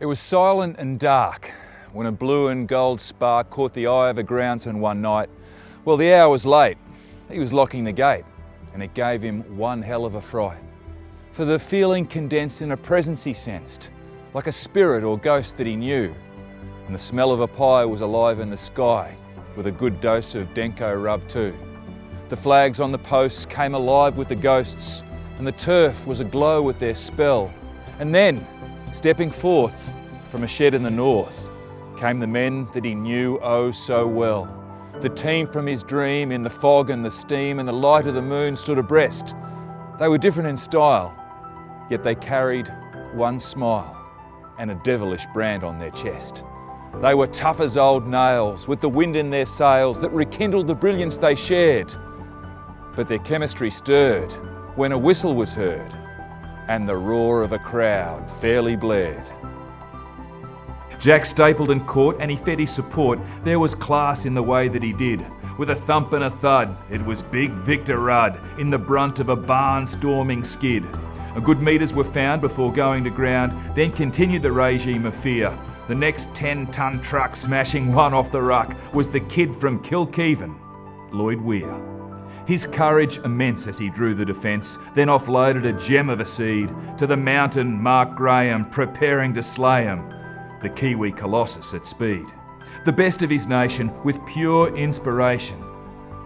It was silent and dark when a blue and gold spark caught the eye of a groundsman one night. Well, the hour was late. He was locking the gate, and it gave him one hell of a fright. For the feeling condensed in a presence he sensed, like a spirit or ghost that he knew. And the smell of a pie was alive in the sky, with a good dose of Denko rub too. The flags on the posts came alive with the ghosts, and the turf was aglow with their spell. And then, stepping forth from a shed in the north, came the men that he knew oh so well. The team from his dream, in the fog and the steam and the light of the moon, stood abreast. They were different in style, yet they carried one smile and a devilish brand on their chest. They were tough as old nails, with the wind in their sails that rekindled the brilliance they shared. But their chemistry stirred when a whistle was heard and the roar of a crowd fairly blared. Jack Stapleton caught and he fed his support. There was class in the way that he did. With a thump and a thud, it was Big Victor Rudd in the brunt of a barn-storming skid. A good meters were found before going to ground, then continued the regime of fear. The next 10-ton truck smashing one off the ruck was the kid from Kilkeven, Lloyd Weir. His courage immense as he drew the defence, then offloaded a gem of a seed to the mountain Mark Graham, preparing to slay him, the Kiwi Colossus at speed. The best of his nation with pure inspiration.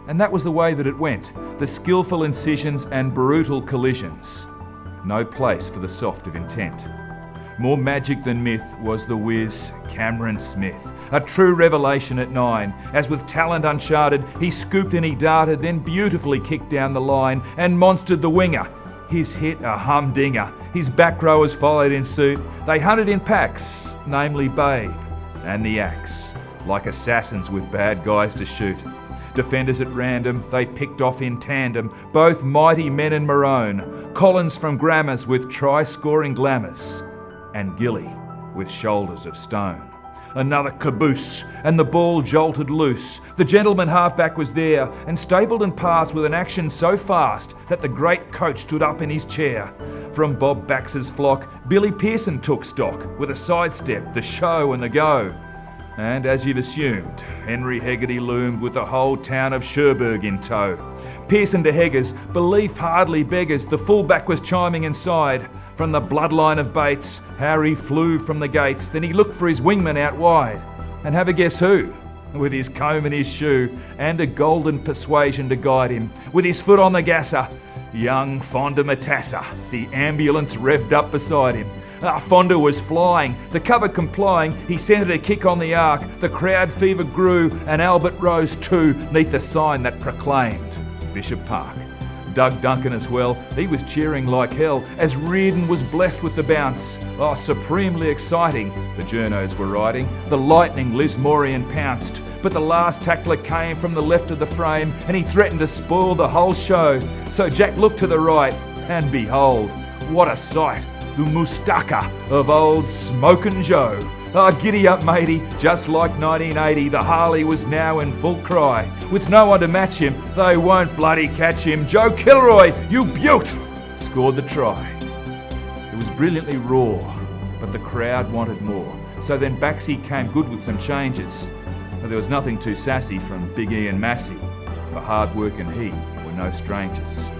And that was the way that it went, the skillful incisions and brutal collisions. No place for the soft of intent. More magic than myth was the whiz Cameron Smith, a true revelation at 9, as with talent uncharted he scooped and he darted, then beautifully kicked down the line and monstered the winger. His hit a humdinger, his back rowers followed in suit. They hunted in packs, namely Babe and the Axe, like assassins with bad guys to shoot. Defenders at random, they picked off in tandem, both mighty men in maroon, Collins from Grammars with try-scoring glamours, and Gilly with shoulders of stone. Another caboose, and the ball jolted loose. The gentleman halfback was there, and Stapleton passed with an action so fast that the great coach stood up in his chair. From Bob Baxter's flock, Billy Pearson took stock, with a sidestep, the show and the go. And as you've assumed, Henry Hegarty loomed with the whole town of Cherbourg in tow. Pearson to Heggers, belief hardly beggars, the fullback was chiming inside. From the bloodline of Bates, Harry flew from the gates, then he looked for his wingman out wide. And have a guess who? With his comb in his shoe, and a golden persuasion to guide him, with his foot on the gasser, young Fonda Matassa, the ambulance revved up beside him. Fonda was flying, the cover complying, he sent it a kick on the arc, the crowd fever grew, and Albert rose too, neath the sign that proclaimed Bishop Park. Doug Duncan as well, he was cheering like hell, as Reardon was blessed with the bounce. Oh, supremely exciting, the journos were riding, the lightning Lismorian pounced, but the last tackler came from the left of the frame, and he threatened to spoil the whole show. So Jack looked to the right, and behold, what a sight! The mustaka of old Smokin' Joe. Ah, giddy up, matey, just like 1980, the Harley was now in full cry. With no one to match him, they won't bloody catch him. Joe Kilroy, you beaut! Scored the try. It was brilliantly raw, but the crowd wanted more. So then Baxi came good with some changes. But there was nothing too sassy from Big E and Massey, for hard work and he were no strangers.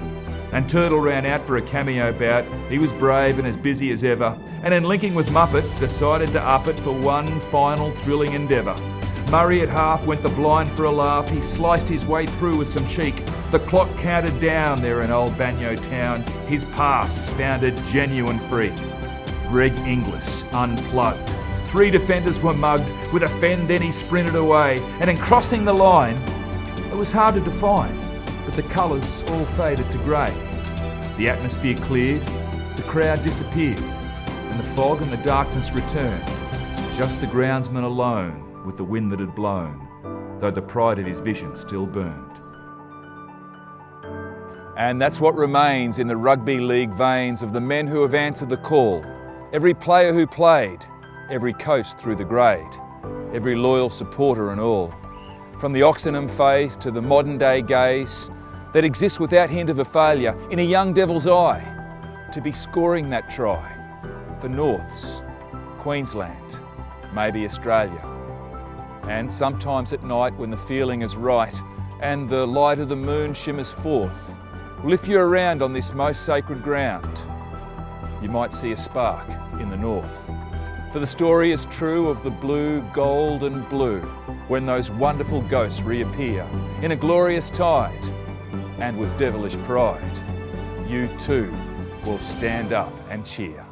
And Turtle ran out for a cameo bout. He was brave and as busy as ever, and in linking with Muppet, decided to up it for one final thrilling endeavour. Murray at half went the blind for a laugh. He sliced his way through with some cheek. The clock counted down there in old Banyo town. His pass found a genuine freak. Greg Inglis unplugged. 3 defenders were mugged. With a fend then he sprinted away, and in crossing the line, it was hard to define, but the colours all faded to grey. The atmosphere cleared, the crowd disappeared, and the fog and the darkness returned. Just the groundsman alone with the wind that had blown, though the pride of his vision still burned. And that's what remains in the rugby league veins of the men who have answered the call. Every player who played, every coast through the grade, every loyal supporter and all. From the Oxenham phase to the modern day gaze that exists without hint of a failure in a young devil's eye, to be scoring that try for North's Queensland, maybe Australia. And sometimes at night when the feeling is right and the light of the moon shimmers forth, well, if you're around on this most sacred ground, you might see a spark in the north. For the story is true of the blue, gold and blue, when those wonderful ghosts reappear in a glorious tide, and with devilish pride, you too will stand up and cheer.